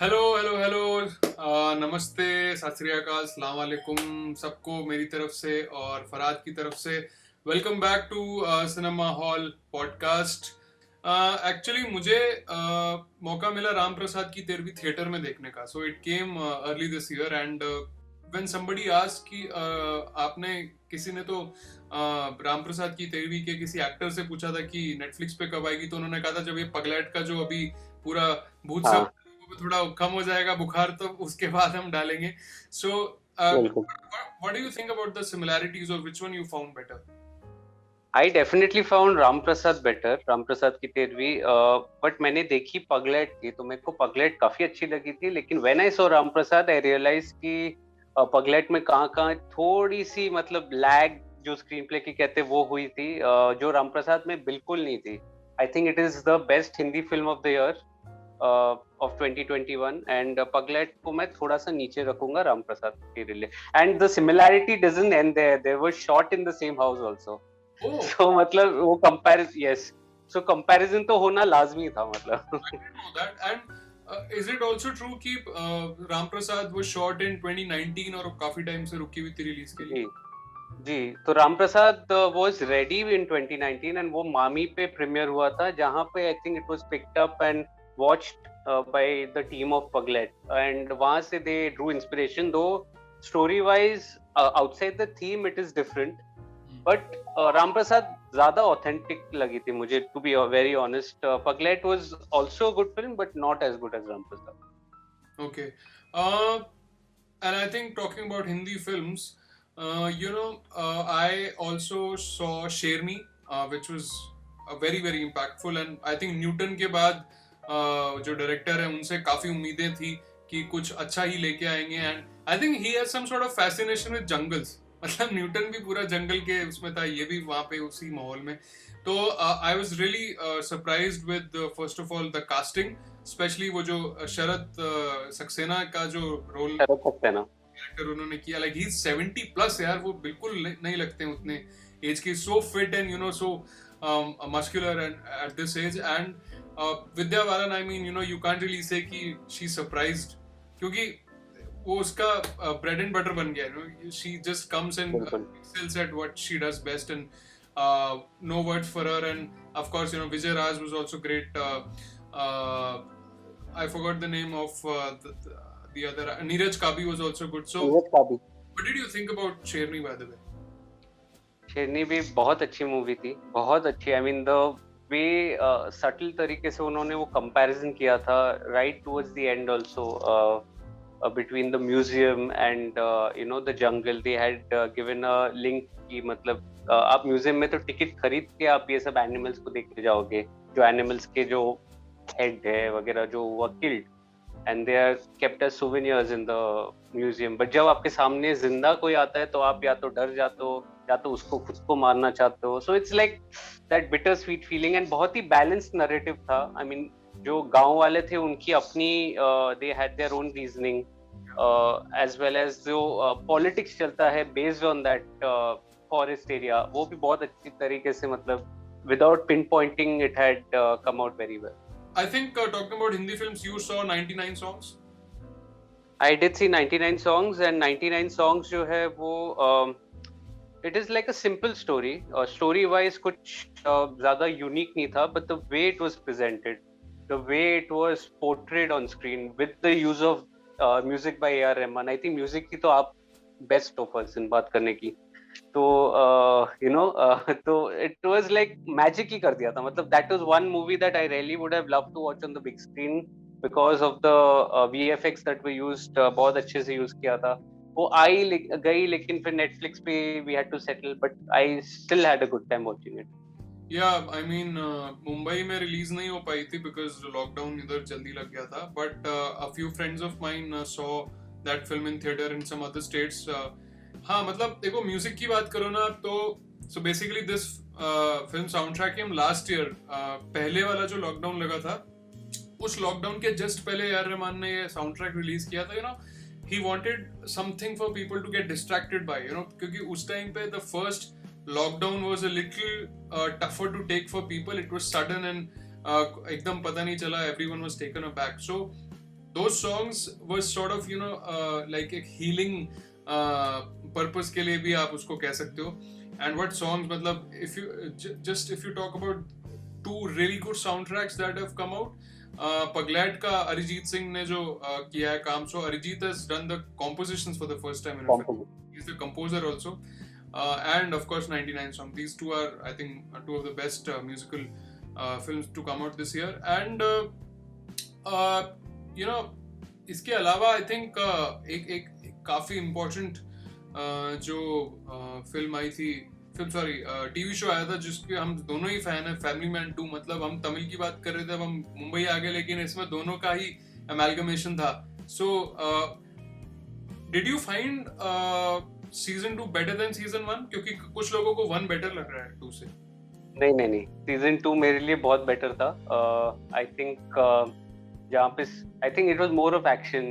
Hello hello hello. नमस्ते, सत श्री अकाल, सलाम वालेकुम सबको मेरी तरफ से और फराद की तरफ से। Welcome back to cinema hall podcast. Actually मुझे मौका मिला राम प्रसाद की 13वीं थिएटर में देखने का। So it came early this year and when somebody asked कि आपने किसी ने तो राम प्रसाद की 13वीं के किसी एक्टर से पूछा था कि नेटफ्लिक्स पे कब आएगी, तो उन्होंने कहा था जब ये पगलैट का जो अभी पूरा भूत सब हाँ, थोड़ा कम हो जाएगा बुखार, तो उसके बाद हम डालेंगे। सो बिल्कुल। What do you think about the similarities और which one you found better? I definitely found Ram Prasad better, Ram Prasad की 13वीं। बट मैंने देखी पगलेट थी, तो मेरे को पगलेट काफी अच्छी लगी थी, लेकिन when I saw Ram Prasad I realise कि पगलेट में कहाँ कहाँ थोड़ी सी मतलब लैग जो स्क्रीन प्ले की कहते वो हुई थी, जो राम प्रसाद में बिल्कुल नहीं थी। I think it is the best Hindi film of the year of 2021, and Pagglait को मैं थोड़ा सा नीचे रखूंगा राम प्रसाद के लिए। And the similarity doesn't end there, they were shot in the same house also. Oh, so मतलब वो कंपैरिजन, यस, सो कंपैरिजन तो होना लाजमी था मतलब। I didn't know that. And is it also true कि Ram Prasad was shot in 2019 और काफी टाइम से रुकी हुई थी रिलीज के लिए? जी जी, तो Ram Prasad was ready in 2019 and वो मामी पे प्रीमियर हुआ था, जहां पे I think it was picked up and watched by the team of Pagglait, and वहां से they drew inspiration. Though story wise outside the theme it is different, but Ram Prasad ज्यादा authentic लगी थी मुझे, to be very honest. Pagglait was also good film but not as good as Ram Prasad. Okay. And I think talking about Hindi films, I also saw Sherni, which was very very impactful. And I think Newton के बाद जो director है उनसे काफी उम्मीदें थी कि कुछ अच्छा ही लेके आएंगे। And I think he has some sort of fascination with jungles. मतलब न्यूटन भी पूरा जंगल के उसमें था, ये भी वहां पे उसी माहौल में। तो I was really surprised with first of all the casting, specially वो जो शरद सक्सेना का जो रोल शरद सक्सेना। कैरेक्टर उन्होंने किया। लाइक ही इज 70 प्लस यार, वो बिल्कुल नहीं लगते हैं उतने एज के। So fit and so muscular and at this age. And Vidya Balan, I mean you can't really say कि शी सरप्राइज्ड, क्योंकि वो उसका ब्रेड एंड बटर बन गया। शी जस्ट कम्स एंड बिल्कुल। excels at what she does best, and no words for her. And of course, Vijay Raj was also great. Uh, I forgot the name of the other. Neeraj Kabi was also good. So, Neeraj का भी। what did you think about Sherni, by the way? शेरनी भी बहुत अच्छी movie थी, बहुत अच्छी। I mean the way subtle तरीके से उन्होंने वो कंपैरिजन किया था right towards the end also, between the museum and the jungle. They had given a link कि मतलब आप म्यूजियम में तो टिकट खरीद के आप ये सब एनिमल्स को देखने जाओगे, जो एनिमल्स के जो हेड है वगैरह जो हुआ killed, and they are kept as souvenirs in the museum. But जब आपके सामने जिंदा कोई आता है तो आप या तो डर जाते हो या तो उसको खुद को मारना चाहते हो। So it's like that bitter sweet feeling, and बहुत ही बैलेंस्ड नैरेटिव था। आई मीन जो गांव वाले थे उनकी अपनी, they had their own reasoning, as well as जो पॉलिटिक्स चलता है based on that forest area, वो भी बहुत अच्छी तरीके से मतलब without pinpointing it had come out very well. I think talking about Hindi films, you saw 99 songs. I did see 99 songs, and 99 songs जो है वो it is like a simple story. Story wise कुछ ज़्यादा unique नहीं था, but the way it was presented, the way it was portrayed on screen with the use of music by A.R. Rahman. I think music की तो आप best of person बात करने की, तो तो it was like magic ही कर दिया था। मतलब that was one movie that I really would have loved to watch on the big screen because of the VFX that we used, बहुत अच्छे से यूज किया था। वो आई गई, लेकिन फिर नेटफ्लिक्स पे we had to settle, but I still had a good time watching it. Yeah, I mean Mumbai में रिलीज नहीं हो पाई थी बिकॉज लॉकडाउन इधर जल्दी लग गया था। But a few friends of mine saw that film in theater in some other states. हाँ, मतलब देखो, म्यूजिक की बात करो ना, तो so basically this film sound track हम लास्ट ईयर, पहले वाला जो लॉकडाउन लगा था, उस लॉकडाउन के जस्ट पहले यार रहमान ने ये साउंड ट्रैक रिलीज किया था। He wanted something for people to get distracted by, क्योंकि उस टाइम पे the first lockdown was a little tougher to take for people. It was sudden and एकदम पता नहीं चला, everyone was taken aback. So those songs were sort of like एक healing purpose के लिए भी आप उसको कह सकते हो. And what songs, मतलब if you talk about two really good soundtracks that have come out, Paglat का अरिजीत सिंह ने जो किया है काम, so Arijit has done the compositions for the first time in a film. He's the composer also, and of course 99 song. These two are, I think, two of the best musical films to come out this year. And इसके अलावा I think एक काफी important जो film आई थी, TV show आया था जिसके हम दोनों ही फैन हैं, फैमिली मैन 2. मतलब हम तमिल की बात कर रहे थे, अब हम मुंबई आ गए, लेकिन इसमें दोनों का ही अमेलगमेशन था. So did you find season 2 better than season 1? क्योंकि कुछ लोगों को 1 बेटर लग रहा है 2 से. नहीं, सीजन 2 मेरे लिए बहुत बेटर था. आई थिंक जहाँ पे I think it was more of action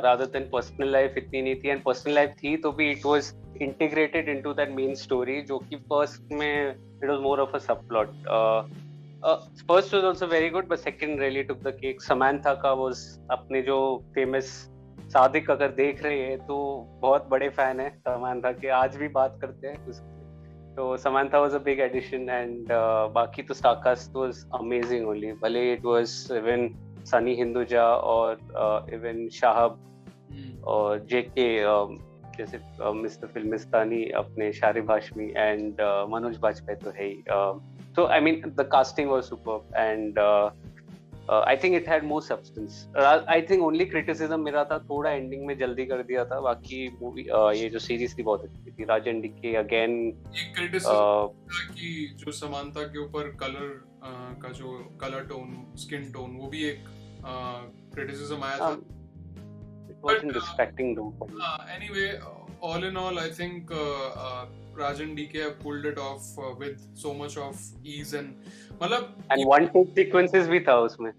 rather than personal life इतनी नहीं थी. एंड पर्सनल लाइफ थी तो भी it was integrated into that main story, जो कि first में it was more of a subplot. First was also very good, but second really took the cake. Samantha का was अपने जो famous सादिक अगर देख रहे हैं तो बहुत बड़े fan है Samantha के, आज भी बात करते हैं उसकी. तो Samantha was a big addition, and बाकी तो star cast was amazing only. भले it was even Sunny Hinduja और even Shahab और JK जैसे मिस्टर फिल्मिस्तानी, अपने शारिब हाशमी एंड मनोज बाजपेयी तो है ही. So I mean the casting was superb, and I think it had more substance. I think only criticism मेरा था थोड़ा ending में जल्दी कर दिया था. बाकी मूवी ये जो सीरीज थी बहुत अच्छी थी. राजन डिके अगेन एक क्रिटिसिज्म कि जो समानता के ऊपर कलर का जो कलर टोन, स्किन टोन, वो भी एक क्रिटिसिज्म आया था. It wasn't distracting though. Anyway, all in all, I think Rajan DK have pulled it off with so much of ease and one take sequences भी था उसमें.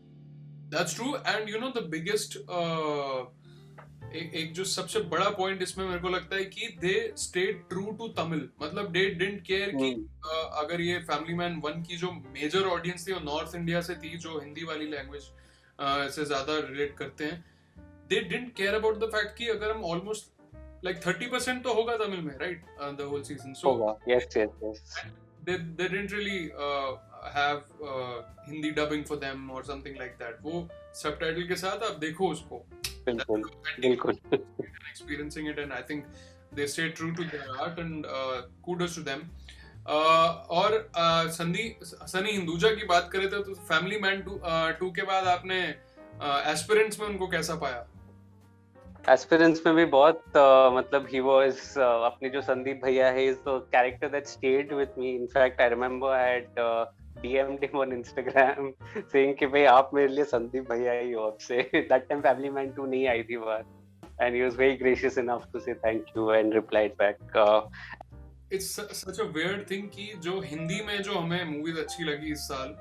That's true, and you know the biggest एक जो सबसे बड़ा point इसमें मेरे को लगता है कि they stayed true to Tamil. मतलब they didn't care कि अगर ये Family Man 1 की जो major audience थी वो North India से थी, जो हिंदी वाली language से ज्यादा relate करते हैं. They didn't care about the fact कि अगर हम almost like 30% तो होगा तमिल में, right? The whole season. So yes. They didn't really have Hindi dubbing for them or something like that. वो subtitle के साथ आप देखो उसको. बिल्कुल. Experiencing it, and I think they stayed true to their art, and kudos to them. और सनी हिंदुजा की बात करें तो फैमिली मैन 2 के बाद आपने एस्पिरेंट्स में उनको कैसा पाया? एस्पिरेंट्स में भी बहुत मतलब he was अपने जो संदीप भैया है is the character that stayed with me. In fact, I remember I had DM'd him on Instagram saying कि भाई आप मेरे लिए संदीप भैया ही हो अब से. That time Family Man 2 नहीं आई थी बाहर, and he was very gracious enough to say thank you and replied back. It's such a weird thing कि जो हिंदी में जो हमें मूवीज अच्छी लगी इस साल,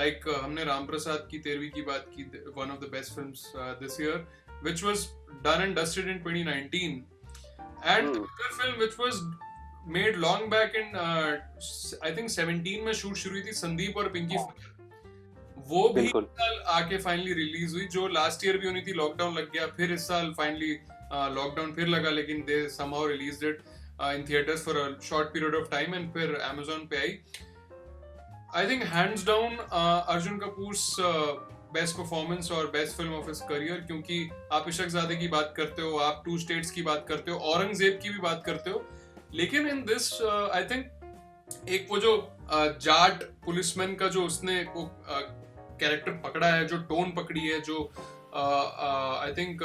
like हमने राम प्रसाद की 13वीं की बात की, one of the best films this year, which was done and dusted in 2019, and another film which was made long back in I think 17 में शूट शुरू हुई थी, संदीप और पिंकी फुलर, वो भी इस साल आके फाइनली रिलीज हुई, जो लास्ट ईयर भी होनी थी, लॉकडाउन लग गया, फिर इस साल फाइनली लॉकडाउन फिर लगा, लेकिन दे somehow released it in theaters for a short period of time, and फिर Amazon पे आई. I think hands down Arjun Kapoor's best performance और best film of his career, क्योंकि आप इशकजादे की बात करते हो, आप 2 स्टेट्स की बात करते हो, औरंगजेब की भी बात करते हो, लेकिन इन दिस आई थिंक एक वो जो जाट पुलिसमैन का जो उसने वो कैरेक्टर पकड़ा है, जो टोन पकड़ी है, जो I think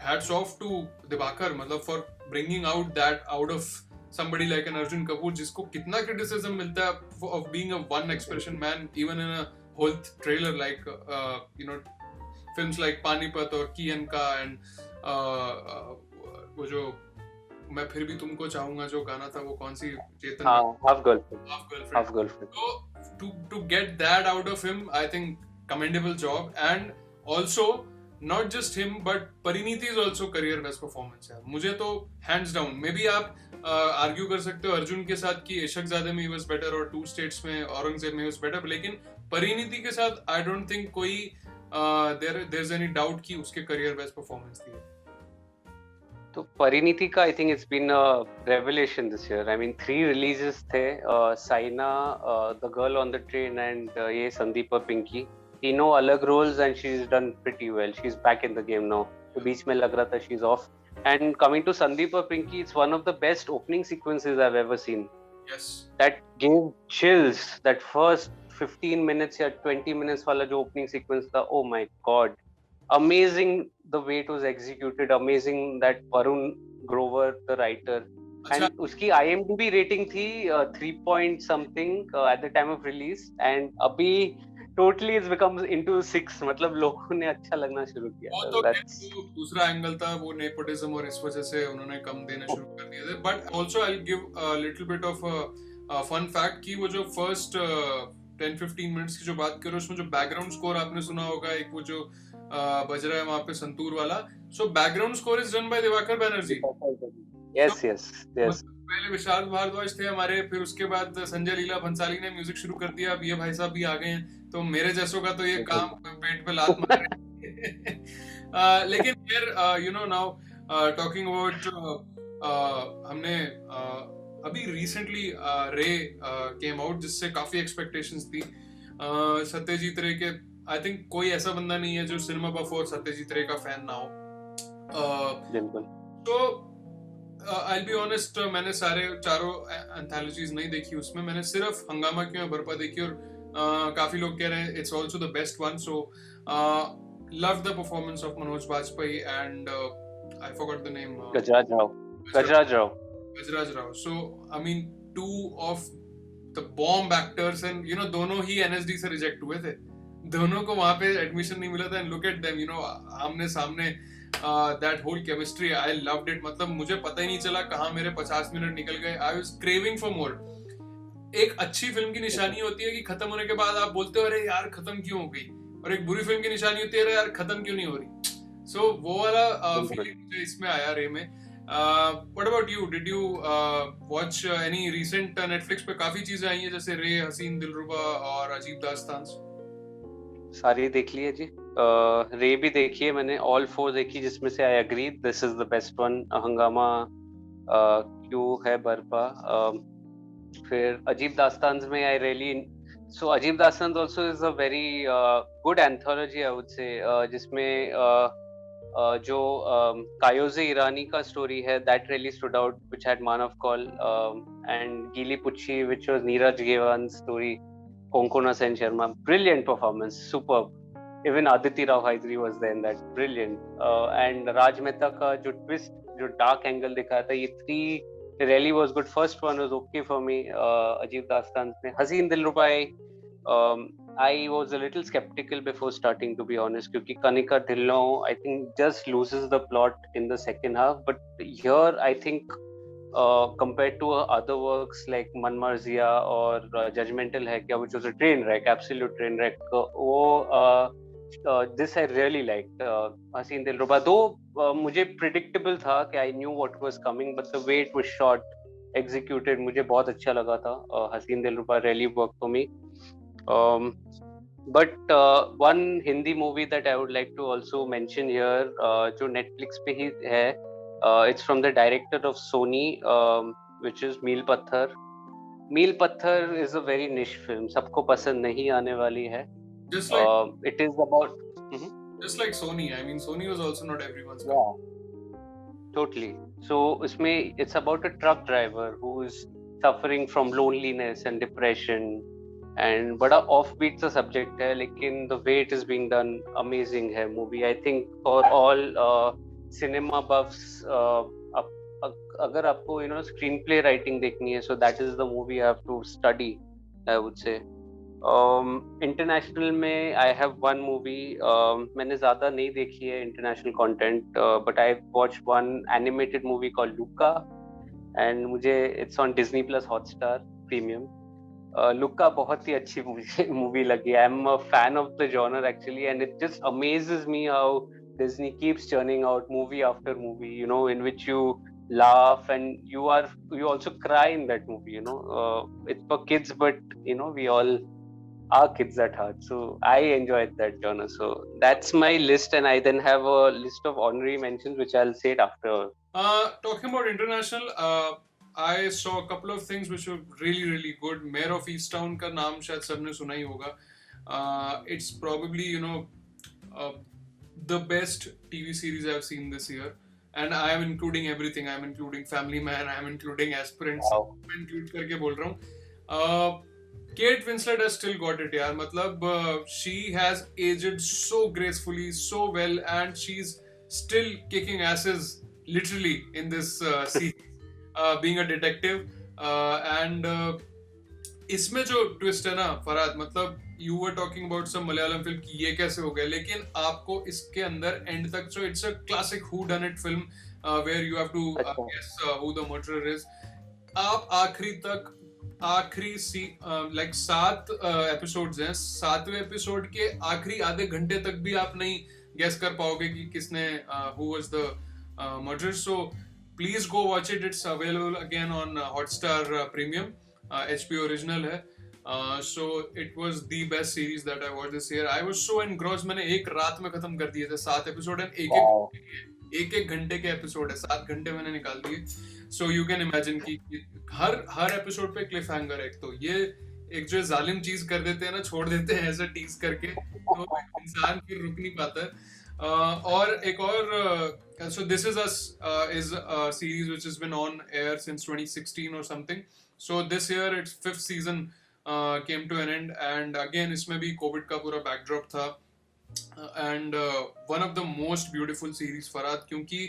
hats off to Dibakar, मतलब for bringing out that out of somebody like an Arjun Kapoor, जिसको कितना criticism मिलता है of being a one expression man, even in a whole trailer, like films like Panipat और Kian का, and वो जो मैं फिर भी तुमको चाहूंगा जो गाना था, वो कौन सी, चेतन, Half Girlfriend. So to get that out of him, I think commendable job. And also not just him but Parineeti is also career best performance है मुझे तो hands down. मे बी आप आर्ग्यू कर सकते हो अर्जुन के साथ कि इशकजादे में he was better और 2 states में औरंगजेब में he was better, लेकिन परिणीति के साथ I don't think कोई there's any doubt कि उसके career best performance थी. तो परिणीति का I think it's been a revelation this year. I mean 3 releases थे, Saina, the girl on the train and ये संदीप और पिंकी. तीनों अलग roles and she is done pretty well. She is back in the game now. तो बीच में लग रहा था she is off. And coming to Sandeep और Pinky, it's one of the best opening sequences I have ever scene. Yes. That gave chills. That first 15 minutes या 20 minutes वाला जो opening sequence था, oh my god, amazing the way it was executed, amazing that Varun Grover, the writer, and उसकी IMDb rating थी 3 point something at the time of release, and अभी totally it's become into 6. मतलब लोगों ने अच्छा लगना शुरू किया. वो तो दूसरा एंगल था, वो नेपोटिज्म और इस वजह से उन्होंने कम देने शुरू कर दिए थे. But also I give a little bit of fun fact कि वो जो फर्स्ट 10-15 मिनट्स की जो बात करो, उसमें जो बैकग्राउंड स्कोर आपने सुना होगा, एक वो जो बज रहा है वहां पे संतूर वाला, so background score is done by Diwakar Banerjee. Yes. पहले विशाल भारद्वाज थे हमारे, फिर उसके बाद संजय लीला भंसाली ने म्यूजिक शुरू कर दिया. अब ये भाई साहब भी आ गए हैं, तो मेरे जैसों का तो ये काम पेट पे लात मार रहे हैं. लेकिन फिर you know now talking about हमने अभी रिसेंटली रे केम आउट, जिससे काफी एक्सपेक्टेशंस थी. सत्यजीत रे के आई थिंक कोई ऐसा बंदा नहीं है जो सिनेमा बफ और सत्यजीत रे का फैन ना हो. तो I'll be honest, मैंने सारे चारों एंथोलॉजीज नहीं देखी. उसमें मैंने सिर्फ हंगामा क्यों है बरपा देखी, और काफी लोग कह रहे हैं it's also the best one. So love the performance of Manoj Bajpayee and I forgot the name, Gajraj Rao. So I mean 2 of the bomb actors, and you know दोनों ही NSD से रिजेक्ट हुए थे. दोनों को वहां पे एडमिशन नहीं मिला था. And look at them, you know, आमने सामने. That whole chemistry, I loved it. मतलब मुझे पता ही नहीं चला कहाँ मेरे 50 मिनट निकल गए. I was craving for more. एक अच्छी फिल्म की निशानी होती है कि खत्म होने के बाद आप बोलते हो अरे यार खत्म क्यों हो गई, और एक बुरी फिल्म की निशानी होती है अरे यार खत्म क्यों नहीं हो रही. So वो वाला फीलिंग मुझे इसमें आया रे में. What about you? Did you watch any recent Netflix पे काफी चीजें आई हैं, जैसे रे, हसीन दिलरुबा और अजीब दास्तान? सारी देख ली है जी. रे भी देखी है मैंने, ऑल 4 देखी, जिसमें से I agree this is the best one. Hungama, क्यों है बरपा, फिर अजीब दास्तान में I really. So Ajeeb Daastaan also is a very good anthology I would say, जिसमें जो कायोजे ईरानी का स्टोरी है, that really stood out, which had Manav Kaul, and Geeli Pucchi, which was Neeraj Ghaywan story. Konkona Sen Sharma, brilliant performance, superb. Even Aditi Rao Hydari was there in that, brilliant. And Raj Mehta का जो twist, जो dark angle दिखाया था, ये 3 really was good. First one was okay for me. अजीब दास्तान में हसीन दिलरुबा, I was a little skeptical before starting, to be honest, क्योंकि Kanika Dhillon I think just loses the plot in the second half. But here I think compared to other works like Man Marziya or Judgmental है क्या, which was a train wreck, absolute train wreck, वो this I really liked. हसीन दिलरुबा दो मुझे predictable था कि I knew what was coming, but the way it was shot, executed, मुझे बहुत अच्छा लगा था. हसीन दिलरुबा really worked for me. But one Hindi movie that I would like to also mention here, जो Netflix पे ही है, it's from the director of Sony, which is Meel Patthar. Meel Patthar is a very niche film, सबको पसंद नहीं आने वाली है. Just like it is about just like Sony. I mean, Sony was also not everyone's cup. Totally. So इसमें it's about a truck driver who is suffering from loneliness and depression, and बड़ा offbeat सा subject है, लेकिन the way it is being done, amazing है movie. I think for all cinema buffs, अगर आपको you know screenplay writing देखनी है, so that is the movie I have to study, I would say. International में I have one movie, मैंने ज्यादा नहीं देखी है international content, but I watch one animated movie called Luca, and मुझे it's on Disney plus Hotstar premium. Luca बहुत ही अच्छी मूवी लगी. I am a fan of the genre actually, and it just amazes me how Disney keeps churning out movie after movie, you know, in which you laugh and you also cry in that movie, you know. It's for kids, but you know, we all our kids at heart. So I enjoyed that genre. So that's my list, and I then have a list of honorary mentions, which I'll say it after. Talking about international, I saw a couple of things which were really really good. Mayor of Easttown का नाम शायद सबने सुना ही होगा. It's probably uh, the best TV series I've seen this year, and I am including everything. I am including Family Man. I am including Aspirants. Wow. मैं include करके बोल रहा हूँ. Kate Winslet has still got it, यार. मतलब she has aged so gracefully, so well, and she's still kicking asses literally in this series, being a detective. And इसमें जो twist है ना फरहाद, मतलब you were talking about some Malayalam film कि ये कैसे हो गया, लेकिन आपको इसके अंदर एंड तक, so it's a classic whodunit film where you have to guess who the murderer is. आप आखिरी लाइक 7 एपिसोड्स हैं. 7वें एपिसोड के आखिरी आधे घंटे तक भी आप नहीं गेस कर पाओगे कि किसने who was the murderer. So please go watch it. It's available again on Hotstar premium. HBO original है. So it was the best series that I watched this year. I was so engrossed, मैंने एक रात में खत्म कर दिए थे 7 episode, and एक घंटे के एपिसोड है. 7 घंटे मैंने निकाल दिए. So you can imagine कि हर एपिसोड पे क्लिफ हैंगर है. तो ये एक जो जालिम चीज कर देते हैं ना, छोड़ देते हैं ऐसे टीज करके, तो इंसान फिर रुक नहीं पाता है. और एक और, so This Is Us is a series which has been on air since 2016 or something. So this year its 5th season came to an end, and again इसमें भी कोविड का पूरा backdrop था. And one of the most beautiful series, Farhad, क्योंकि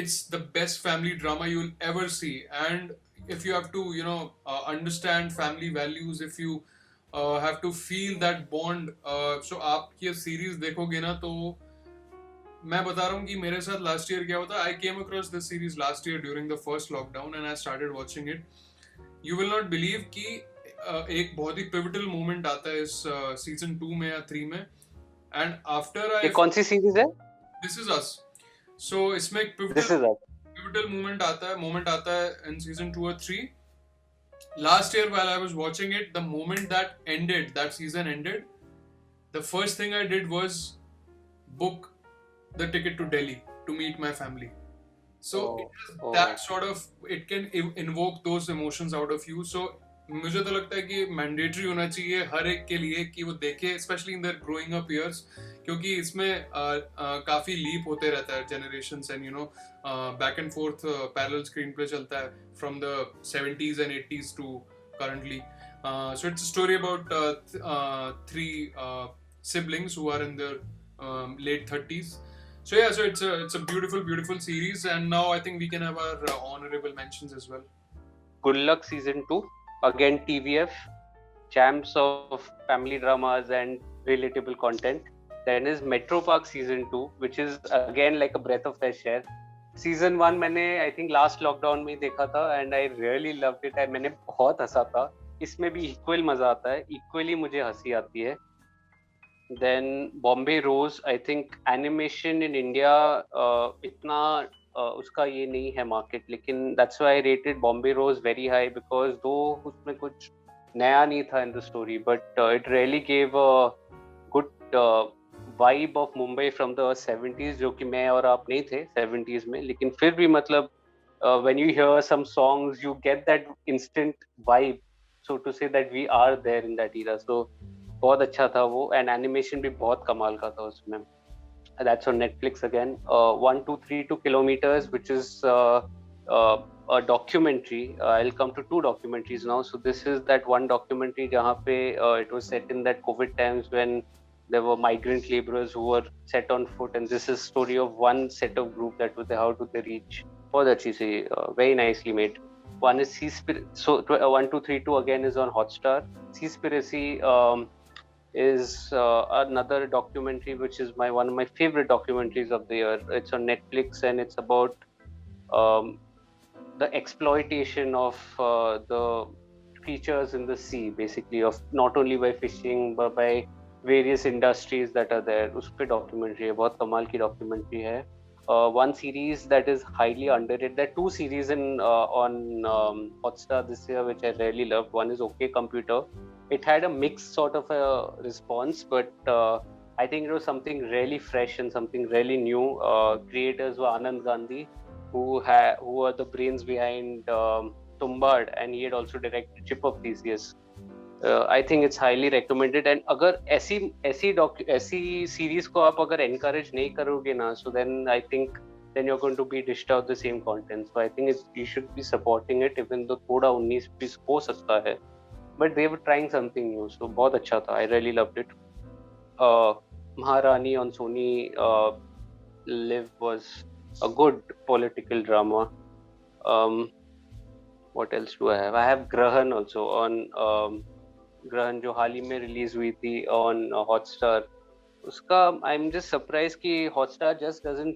it's the best family drama you'll ever see. And if you have to understand family values, if you have to feel that bond, so आप ये series देखोगे ना, तो मैं बता रहा हूँ कि मेरे साथ लास्ट ईयर क्या होता. I came across this series last year during the first lockdown and I started watching it. You will not believe कि एक बहुत ही pivotal moment आता है इस season 2 में या 3 में. And after ये कौन सी सीरीज है? This Is Us. So इसमें एक pivotal moment आता है in season 2 or 3. Last year while I was watching it, the moment that season ended, the first thing I did was book the ticket to Delhi to meet my family. So that sort of, it can invoke those emotions out of you. So मुझे तो लगता है कि mandatory होना चाहिए हर एक के लिए कि वो देखे, specially in their growing up years, क्योंकि इसमें काफी लीप होते रहता है generations, and back and forth parallel screenplay चलता है from the 70s and 80s to currently. So it's a story about 3 siblings who are in their late 30s. So yeah, so it's a beautiful series, and now I think we can have our honorable mentions as well. Good Luck season 2, again TVF, champs of family dramas and relatable content. Then is Metro Park season 2, which is again like a breath of fresh air. Season 1 मैंने I think last lockdown में देखा था, and I really loved it. मैंने बहुत हंसा था. इसमें भी equal मजा आता है, equally मुझे हंसी आती है. Then Bombay Rose, I think animation in India इतना उसका ये नहीं है market, लेकिन that's why I rated Bombay Rose very high, because though उसमें कुछ नया नहीं था in the story, but it really gave a good vibe of Mumbai from the 70s, जो कि मैं और आप नहीं थे 70s में, लेकिन फिर भी मतलब when you hear some songs you get that instant vibe, so to say that we are there in that era. So बहुत अच्छा था वो, and animation भी बहुत कमाल का था उसमें. That's on Netflix again. 1232 kilometers, which is a documentary. I'll come to 2 documentaries now. So this is that one documentary जहाँ पे it was set in that COVID times when there were migrant laborers who were set on foot, and this is story of one set of group that was how do they reach. बहुत अच्छी सी, very nicely made. One is so 1232 again is on Hotstar. Seaspiracy is another documentary which is one of my favorite documentaries of the year. It's on Netflix, and it's about the exploitation of the creatures in the sea, basically, of not only by fishing but by various industries that are there. उस पे documentary है, बहुत कमाल की documentary है. One series that is highly underrated. There are 2 series on Hotstar this year which I really loved. One is OK Computer, it had a mixed sort of a response, but I think it was something really fresh and something really new. Creators were Anand Gandhi, who were the brains behind Tumbad, and he had also directed Chip of Theseus. I think it's highly recommended. And अगर ऐसी series को आप अगर encourage नहीं करोगे ना, so then you're going to be dished out the same content. So I think you should be supporting it, even though थोड़ा 19-20 हो सकता है. But they were trying something new, so बहुत अच्छा था. I really loved it. Maharani on Sony Live was a good political drama. What else do I have? I have Grahan also on ग्रहण जो हाल ही में रिलीज हुई थी on Hotstar. उसका I am just surprise कि Hotstar just doesn't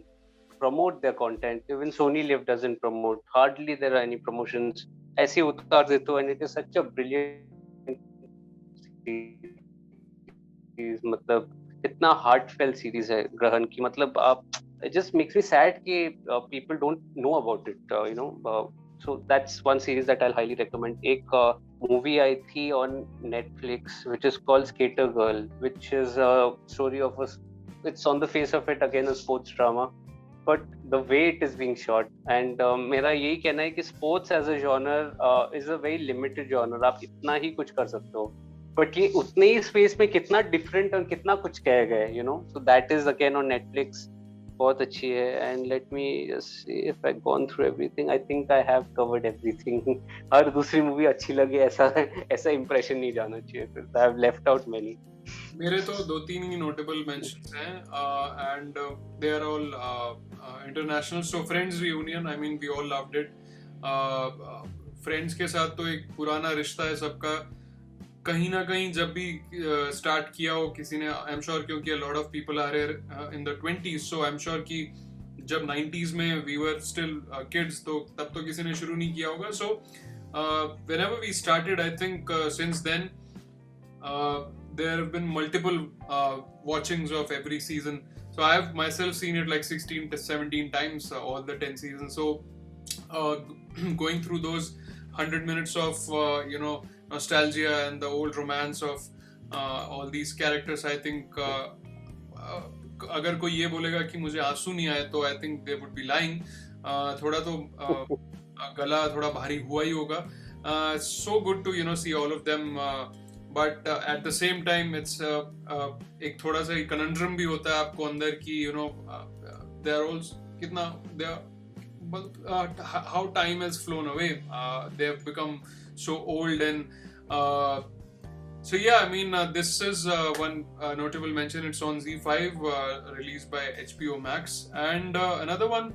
promote their content. Even Sony LIV doesn't promote. Hardly there are any promotions. ऐसे उतार देते हो. And it is such a brilliant series. मतलब इतना हार्टफेल सीरीज है ग्रहण की. मतलब आप it just makes me sad कि people don't know about it, you know. So that's one series that I'll highly recommend. एक movie आई थी on Netflix which is called Skater Girl, which is a story of it's on the face of it again a sports drama, but the way it is being shot, and मेरा यही कहना है कि sports as a genre is a very limited genre. आप इतना ही कुछ कर सकते हो, but ये उतने ही space में कितना different और कितना कुछ कह गए, you know. So that is again on Netflix. बहुत अच्छी है. And let me just see if I gone through everything. I think I have covered everything. हर दूसरी मूवी अच्छी लगे ऐसा इंप्रेशन नहीं जाना चाहिए. I have left out many. मेरे तो 2-3 ही नोटेबल मेंशंस हैं and they are all international. So friends reunion, I mean we all loved it. Friends के साथ तो एक पुराना रिश्ता है सबका. कहीं ना कहीं जब भी स्टार्ट किया हो किसी ने, आई एम श्योर, क्योंकि a lot of people are here in the 20s, so I'm sure कि जब 90s में we were still kids, तो तब तो किसी ने शुरू नहीं किया होगा. So whenever we started, I think since then there have been multiple watchings of every season. So I have myself seen it like 16 to 17 times, all the 10 seasons. So going through those 100 minutes of you know, nostalgia and the old romance of all these characters, I think अगर कोई ये बोलेगा कि मुझे आंसू नहीं आए तो I think they would be lying. थोड़ा तो गला थोड़ा भारी हुआ ही होगा. So good to, you know, see all of them, but at the same time it's एक थोड़ा सा conundrum भी होता है आपको अंदर कि, you know, they are all कितना they are, but how time has flown away. They have become so old, and so yeah, I mean this is one notable mention. It's on Z5, released by HBO Max. And another one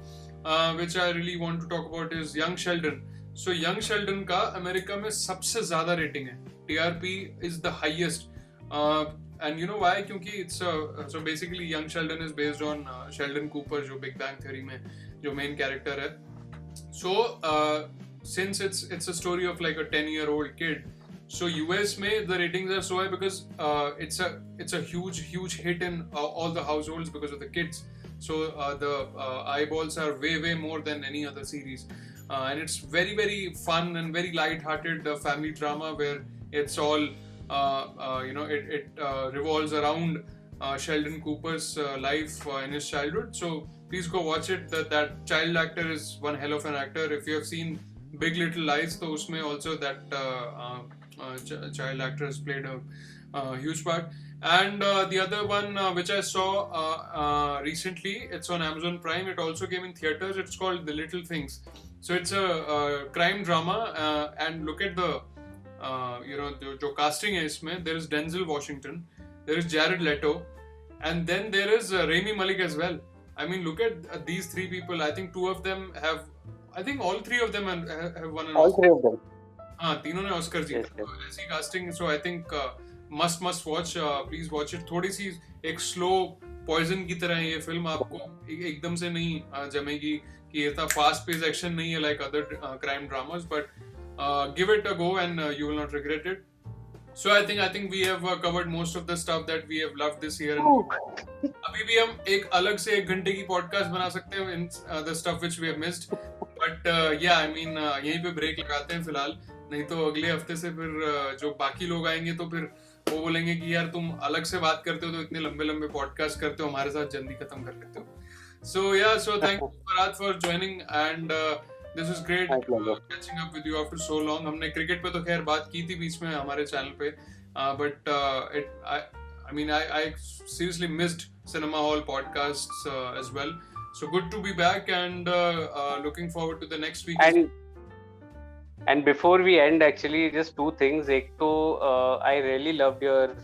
which I really want to talk about is Young Sheldon. So Young Sheldon का America में सबसे ज़्यादा rating है. TRP is the highest, and you know why? क्योंकि it's so basically Young Sheldon is based on Sheldon Cooper, जो Big Bang Theory में जो main character है. So since it's a story of like a 10-year-old kid, so US में the ratings are so high because it's a huge hit in all the households because of the kids. So the eyeballs are way more than any other series, and it's very fun and very light-hearted family drama where it's all you know, it revolves around Sheldon Cooper's life in his childhood. So please go watch it. That child actor is one hell of an actor. If you have seen Big Little Lies, so usme also that child actor has played a huge part. And the other one which I saw recently, it's on Amazon Prime. It also came in theaters. It's called The Little Things. So it's a crime drama, and look at the you know, the casting है इसमें. There is Denzel Washington, there is Jared Leto, and then there is Rami Malek as well. I mean, look at these three people. I think two of them have, I think all three of them have won an All Oscar. three of them. हाँ, तीनों ने Oscar जीता. Yes, yes. ऐसी casting. So I think must watch. Please watch it. थोड़ी सी एक slow poison की तरह है ये फिल्म. आपको एकदम से नहीं जमेगी कि ये था फास्ट पेस एक्शन नहीं है like other crime dramas, but give it a go and you will not regret it. So I think we have covered most of the stuff that we have loved this year. अभी भी हम एक अलग से 1 घंटे की podcast बना सकते हैं in the stuff which we have missed. But yeah, I mean यहीं पे ब्रेक लगाते हैं फिलहाल. नहीं तो अगले हफ्ते से फिर जो बाकी लोग आएंगे तो फिर वो बोलेंगे कि यार तुम अलग से बात करते हो तो इतने लंबे लंबे पॉडकास्ट करते हो, हमारे साथ जल्दी खत्म कर लेते हो। So thank you Farhad for joining and this was great catching up with you after so long. हमने क्रिकेट पे तो खैर बात की थी बीच में हमारे चैनल पे, but I mean I seriously missed cinema hall podcasts as well. So good to be back and looking forward to the next week. And before we end, actually, just two things. Ek to, I really loved your,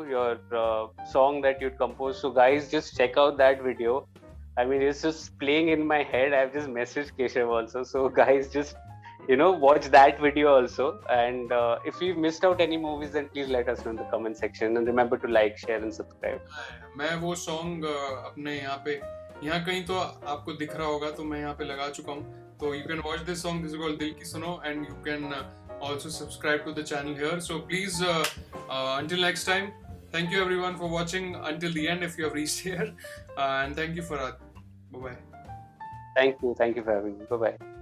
your song that you'd composed. So guys, just check out that video. I mean, it's just playing in my head. I've just messaged Keshav also. So guys, just, watch that video also. And if you've missed out any movies, then please let us know in the comment section. And remember to like, share and subscribe. मैं वो song अपने यहाँ कहीं तो आपको दिख रहा होगा, तो मैं यहाँ पे लगा चुका हूँ. So you can watch this song. This is called Dil Ki Suno, and you can also subscribe to the channel here. So please, until next time, thank you everyone for watching until the end if you have reached here, and thank you Farhad. Bye bye. Thank you for having me. Bye bye.